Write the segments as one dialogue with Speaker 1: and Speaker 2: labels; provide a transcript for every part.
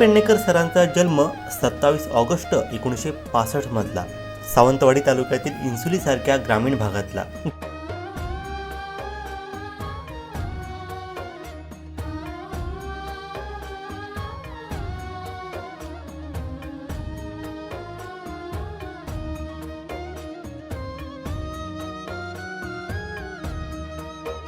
Speaker 1: पेडणेकर सरांचा जन्म 27 ऑगस्ट 1965 मधला सावंतवाडी तालुक्यातील इन्सुली सारख्या ग्रामीण भागातला।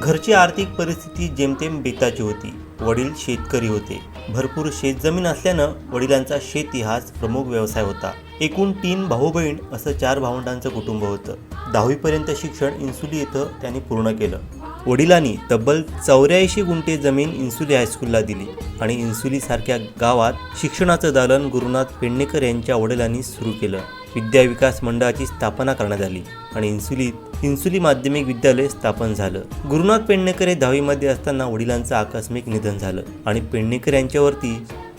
Speaker 1: घरची आर्थिक परिस्थिती जेमतेम बेताची होती। वडील शेतकरी होते। भरपूर शेतजमीन असल्यानं वडिलांचा शेती हाच प्रमुख व्यवसाय होता। एकूण 3 भाऊ बहीण असं 4 भावंडांचं कुटुंब होतं। 10वी पर्यंत शिक्षण इन्सुली येथे त्यांनी पूर्ण केलं। वडिलांनी तब्बल 84 गुंठे जमीन इन्सुली हायस्कूलला दिली आणि इन्सुली सारख्या गावात शिक्षणाचं दालन गुरुनाथ पेडणेकर यांच्या वडिलांनी सुरू केलं। विद्या विकास मंडळाची स्थापना करण्यात आली आणि इन्सुली माध्यमिक विद्यालय स्थापन झालं। गुरुनाथ पेडणेकर हे 10वी मध्ये असताना वडिलांचं आकस्मिक निधन झालं आणि पेडणेकर यांच्यावरती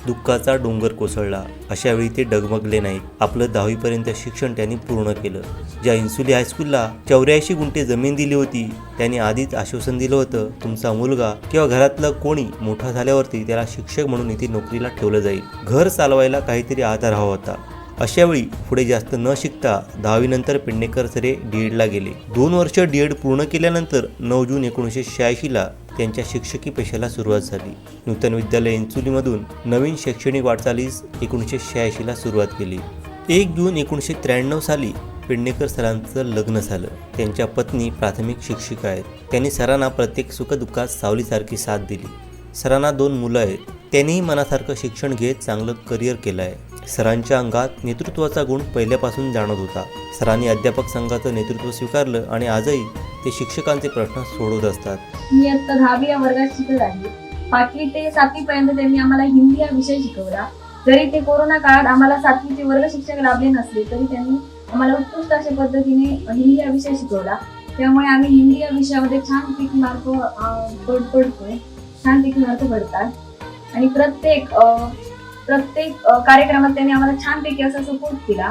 Speaker 1: दुःखाचा डोंगर कोसळला। अशा वेळी ते डगमगले नाहीत। आपलं 10वी पर्यंत शिक्षण त्यांनी पूर्ण केलं। ज्या इन्सुली हायस्कूलला 84 गुंठे जमीन दिली होती त्यांनी आधीच आश्वासन दिलं होतं, तुमचा मुलगा किंवा घरातलं कोणी मोठा झाल्यावरती त्याला शिक्षक म्हणून इथे नोकरीला ठेवलं जाईल। घर चालवायला काहीतरी आधार हवा होता। अशावेळी पुढे जास्त न शिकता 10वी नंतर पेडणेकर सरे डीएडला गेले। 2 वर्ष डीएड पूर्ण केल्यानंतर 9 जून 1986ला त्यांच्या शिक्षकी पेशाला सुरुवात झाली। नूतन विद्यालय इन्सुलीमधून नवीन शैक्षणिक वाटचालीस 1986ला सुरुवात केली। 1 जून 1993 साली पेडणेकर सरांचं लग्न झालं। त्यांच्या पत्नी प्राथमिक शिक्षिका आहेत। त्यांनी सरांना प्रत्येक सुखदुःखात सावलीसारखी साथ दिली। सरांना 2 मुलं आहेत। त्यांनीही मनासारखं शिक्षण घेत चांगलं करिअर केलं आहे। सरांच्या अंगात नेतृत्वाचा गुण पहिल्यापासून जाणवत होता। सरांनी अध्यापक संघाचं नेतृत्व स्वीकारलं आणि आजही ते शिक्षकांचे प्रश्न सोडवत असतात।
Speaker 2: मी आता 10वी या वर्गात शिकत आहे। 5वी ते 7वी पर्यंत त्यांनी आम्हाला हिंदी हा विषय शिकवला। जरी ते कोरोना काळात आम्हाला 7वी चे वर्ग शिक्षक लाभले नसले तरी त्यांनी आम्हाला उत्कृष्ट अशा पद्धतीने हिंदी हा विषय शिकवला। त्यामुळे आम्ही हिंदी या विषयामध्ये छानपैकी मार्क पडतोय, छानपैकी मार्क पडतात आणि प्रत्येक कार्यक्रमात त्यांनी आम्हाला छानपैकी असा सपोर्ट केला।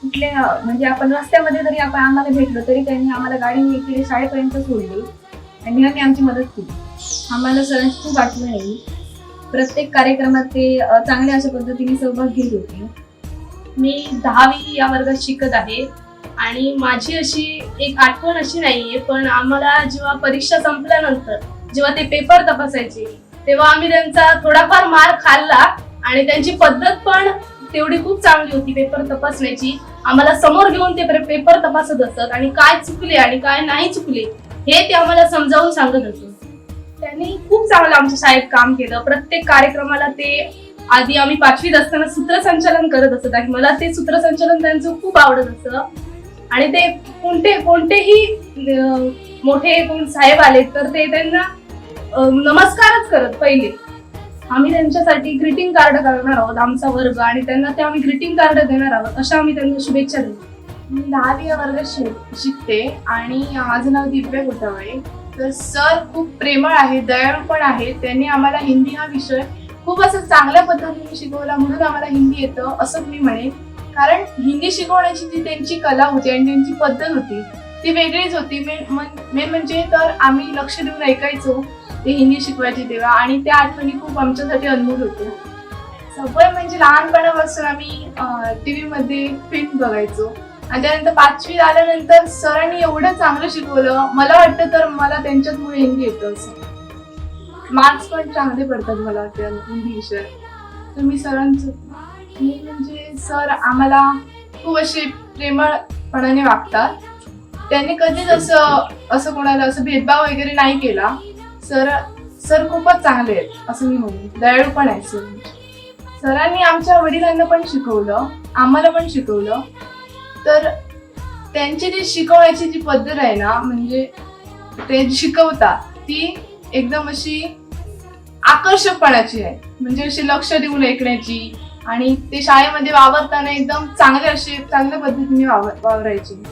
Speaker 2: कुठल्या म्हणजे आपण रस्त्यामध्ये जरी आपण आम्हाला भेटलो तरी त्यांनी आम्हाला गाडीने इकडे शाळेपर्यंत सोडली आणि नेहमी आमची मदत केली। आम्हाला सरांची खूप आठवण आहे। प्रत्येक कार्यक्रमात ते चांगल्या अशा पद्धतीने सहभाग घेत होते।
Speaker 3: मी 10वी या वर्गात शिकत आहे आणि माझी अशी एक आठवण अशी नाहीये, पण आम्हाला जेव्हा परीक्षा संपल्यानंतर जेव्हा ते पेपर तपासायचे तेव्हा आम्ही त्यांचा थोडाफार मार खाल्ला आणि त्यांची पद्धत पण तेवढी खूप चांगली होती पेपर तपासण्याची। आम्हाला समोर घेऊन ते पेपर तपासत असत आणि काय चुकले आणि काय नाही चुकले हे ते आम्हाला समजावून सांगत असत। त्यांनी खूप चांगलं आमच्या शाळेत काम केलं। प्रत्येक कार्यक्रमाला ते आधी आम्ही 5वीत असताना सूत्रसंचालन करत असत आणि मला ते सूत्रसंचालन त्यांचं खूप आवडत असतं आणि ते कोणतेही मोठे कोण साहेब आले तर ते त्यांना नमस्कारच करत पहिले। आम्ही त्यांच्यासाठी ग्रीटिंग कार्ड करणार आहोत आमचा वर्ग आणि त्यांना ते आम्ही ग्रीटिंग कार्ड देणार आहोत अशा आम्ही त्यांना शुभेच्छा देतो।
Speaker 4: मी 10वी या वर्गात शिकते आणि माझं नाव दिव्या गोटावळे। तर सर खूप प्रेमळ आहे, दयाळू पण आहे। त्यांनी आम्हाला हिंदी हा विषय खूप असं चांगल्या पद्धतीने शिकवला म्हणून आम्हाला हिंदी येतं असं मी म्हणेन। कारण हिंदी शिकवण्याची जी त्यांची कला होती आणि त्यांची पद्धत होती ती वेगळीच होती। मेन म्हणजे तर आम्ही लक्ष देऊन ऐकायचो ते हिंदी शिकवायचे तेव्हा आणि त्या आठवणी खूप आमच्यासाठी अनमोल होत्या। सवय म्हणजे लहानपणापासून आम्ही टीव्ही मध्ये फिल्म बघायचो आणि त्यानंतर 5वी आल्यानंतर सरांनी एवढं चांगलं शिकवलं, मला वाटतं तर मला त्यांच्यामुळे हिंदी येतं असं। मार्क्स पण चांगले पडतात मला त्या हिंदी विषयात। तर मी म्हणजे सर आम्हाला खूप असे प्रेमळपणाने वागतात। त्यांनी कधीच असं कोणाला असं भेदभाव वगैरे नाही केला। सर खूपच चांगले आहेत असं मी म्हणेन, दयाळू पण आहे सर। सरांनी आमच्या वडिलांना पण शिकवलं, आम्हाला पण शिकवलं। तर त्यांची जी शिकवण्याची जी पद्धत आहे ना, म्हणजे ते शिकवतात ती एकदम अशी आकर्षकपणाची आहे, म्हणजे अशी लक्ष देऊन ऐकण्याची आणि ते शाळेमध्ये वावरताना एकदम चांगल्या पद्धतीने वावरायची।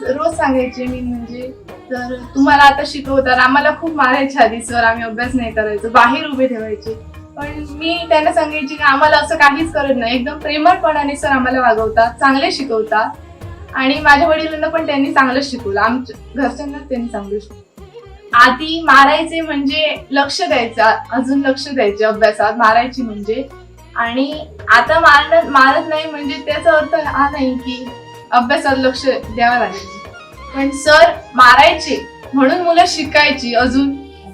Speaker 4: रोज सांगायचे मी म्हणजे तर तुम्हाला आता शिकवतात, आम्हाला खूप मारायचे आधी सर, आम्ही अभ्यास नाही करायचो, बाहेर उभे ठेवायचे। पण मी त्यांना सांगायची की आम्हाला असं काहीच करत नाही, एकदम प्रेमळपणाने सर आम्हाला वागवतात, चांगले शिकवतात आणि माझ्या वडिलांना पण त्यांनी चांगलं शिकवलं, आमच्या घरच्यांना त्यांनी चांगलं शिकवलं। आधी मारायचे म्हणजे लक्ष द्यायचं, अजून लक्ष द्यायचे अभ्यासात, मारायची म्हणजे आणि आता मारत नाही म्हणजे त्याचा अर्थ हा नाही की अभ्यासात लक्ष द्यावं लागेल, पण सर मारायचे म्हणून मुलं शिकायची अजून,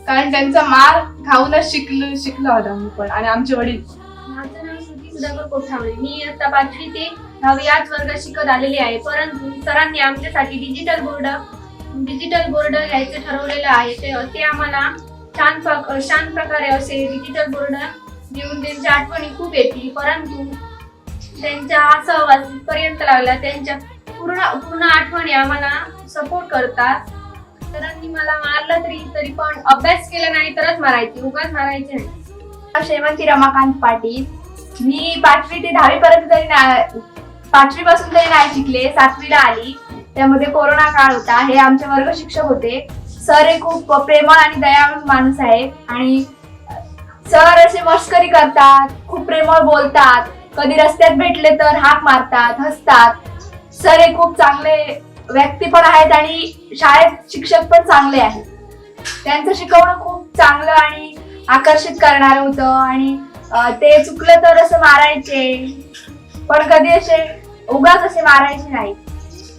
Speaker 4: कारण त्यांचा मार खाऊनच शिकलो होता मी पण आणि आमचे वडील.
Speaker 2: माझं नाव श्रुती सुधाकर कोठावळे. मी आता 5वी ते 10वी याच वर्गात शिकत आलेली आहे. परंतु सरांनी आमच्यासाठी डिजिटल बोर्ड घ्यायचं ठरवलेलं आहे. ते आम्हाला छान प्रकारे असे डिजिटल बोर्ड देऊन त्यांच्या आठवणी खूप येतील. परंतु त्यांच्या सहवास पर्यंत लागला, त्यांच्या पूर्ण आठवणी आम्हाला सपोर्ट करतात. सरांनी मला मारलं तरी पण अभ्यास केला नाही तरच मारायचे, उगाच मारायचे नाही.
Speaker 5: शेवंती रमाकांत पाटील. मी 5वी ते 10वी पर्यंत तरी नाही, 5वी पासून तरी नाही शिकले. 7वीला आली, त्यामध्ये कोरोना काळ होता. हे आमचे वर्ग शिक्षक होते. सर हे खूप प्रेमळ आणि दयाळू माणूस आहे आणि सर असे मस्करी करतात, खूप प्रेमळ बोलतात, कधी रस्त्यात भेटले तर हाक मारतात, हसतात. सर हे खूप चांगले व्यक्ती पण आहेत आणि शाळेत शिक्षक पण चांगले आहेत. त्यांचं शिकवणं खूप चांगलं आणि आकर्षित करणारं होतं आणि ते चुकलं तर असं मारायचे, पण कधी असे उगाच असे मारायचे नाही.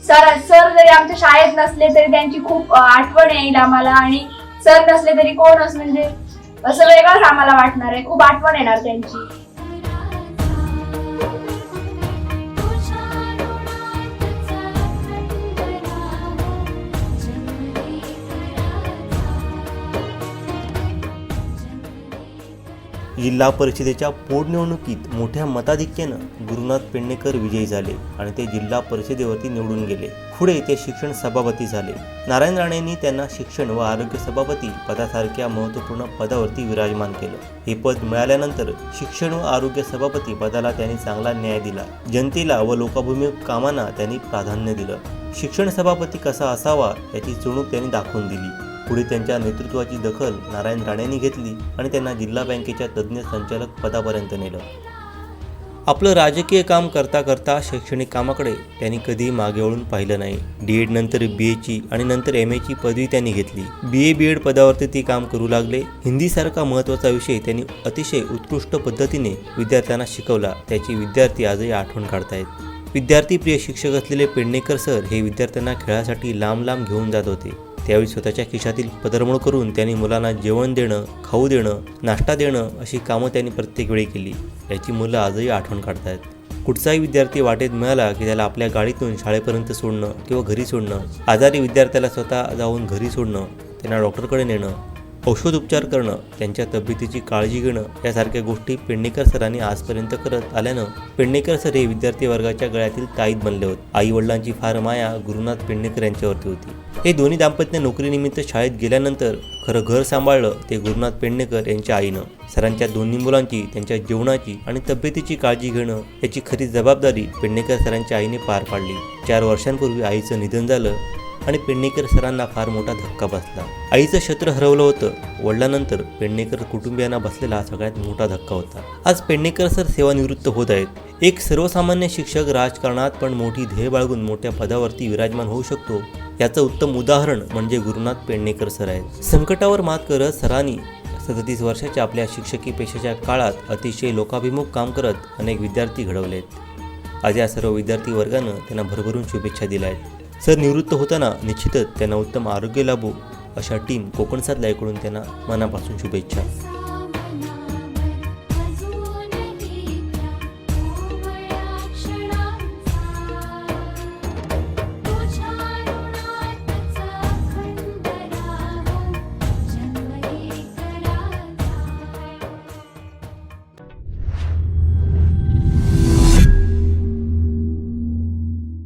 Speaker 5: सर जरी आमच्या शाळेत नसले तरी त्यांची खूप आठवण येईल आम्हाला आणि सर नसले तरी कोण असं म्हणजे असं वेगळंच आम्हाला वाटणार आहे, खूप आठवण येणार त्यांची.
Speaker 1: जिल्हा परिषदेच्या पोटनिवडणुकीत मोठ्या मताधिक्यानं गुरुनाथ पेडणेकर विजयी झाले आणि ते जिल्हा परिषदेवरती निवडून गेले. पुढे ते शिक्षण सभापती झाले. नारायण राणेंनी त्यांना शिक्षण व आरोग्य सभापती पदासारख्या महत्त्वपूर्ण पदावरती विराजमान केलं. हे पद मिळाल्यानंतर शिक्षण व आरोग्य सभापती पदाला त्यांनी चांगला न्याय दिला. जनतेला व लोकाभिमुख कामांना त्यांनी प्राधान्य दिलं. शिक्षण सभापती कसा असावा याची चुणूक त्यांनी दाखवून दिली. पुढे त्यांच्या नेतृत्वाची दखल नारायण राणेंनी घेतली आणि त्यांना जिल्हा बँकेच्या तज्ज्ञ संचालक पदापर्यंत नेलं. आपलं राजकीय काम करता करता शैक्षणिक कामाकडे त्यांनी कधीही मागे वळून पाहिलं नाही. D.Ed नंतर BAची आणि नंतर MAची पदवी त्यांनी घेतली. BA B.Ed पदावरती ते काम करू लागले. हिंदीसारखा महत्त्वाचा विषय त्यांनी अतिशय उत्कृष्ट पद्धतीने विद्यार्थ्यांना शिकवला. त्याची विद्यार्थी आजही आठवण काढतायत. विद्यार्थीप्रिय शिक्षक असलेले पेडणेकर सर हे विद्यार्थ्यांना खेळासाठी लांब लांब घेऊन जात होते. त्यावेळी स्वतःच्या खिशातील पदरमोड करून त्यांनी मुलांना जेवण देणं, खाऊ देणं, नाश्ता देणं अशी कामं त्यांनी प्रत्येक वेळी केली. याची मुलं आजही आठवण काढतायत. कुठचाही विद्यार्थी वाटेत मिळाला की त्याला आपल्या गाडीतून शाळेपर्यंत सोडणं किंवा घरी सोडणं, आजारी विद्यार्थ्याला स्वतः जाऊन घरी सोडणं, त्यांना डॉक्टरकडे नेणं, औषधोपचार करणं, त्यांच्या तब्येतीची काळजी घेणं यासारख्या गोष्टी पेडणेकर सरांनी आजपर्यंत करत आल्यानं पेडणेकर सर हे विद्यार्थी वर्गाच्या गळ्यातील ताईत बनले होते. आई वडिलांची फार माया गुरुनाथ पेडणेकर यांच्यावरती होती. हे दोन्ही दाम्पत्य नोकरीनिमित्त शाळेत गेल्यानंतर खरं घर सांभाळलं ते गुरुनाथ पेडणेकर यांच्या आईनं. सरांच्या दोन्ही मुलांची, त्यांच्या जेवणाची आणि तब्येतीची काळजी घेणं याची खरी जबाबदारी पेडणेकर सरांच्या आईने पार पाडली. 4 वर्षांपूर्वी आईचं निधन झालं आणि पेडणेकर सरांना फार मोठा धक्का बसला. आईचं छत्र हरवलं होतं. वडिलांनंतर पेडणेकर कुटुंबियांना बसलेला सगळ्यात मोठा धक्का होता. आज पेडणेकर सर सेवानिवृत्त होत आहेत. एक सर्वसामान्य शिक्षक राजकारणात पण मोठी ध्येय बाळगून मोठ्या पदावरती विराजमान होऊ शकतो याचं उत्तम उदाहरण म्हणजे गुरुनाथ पेडणेकर सर आहेत. संकटावर मात करत सरांनी 37 वर्षाच्या आपल्या शिक्षकी पेशाच्या काळात अतिशय लोकाभिमुख काम करत अनेक विद्यार्थी घडवलेत. आज या सर्व विद्यार्थी वर्गानं त्यांना भरभरून शुभेच्छा दिल्या आहेत. सर निवृत्त होताना निश्चितच त्यांना उत्तम आरोग्य लाभो अशा टीम कोकण सात लाईव्हकडून त्यांना मनापासून शुभेच्छा.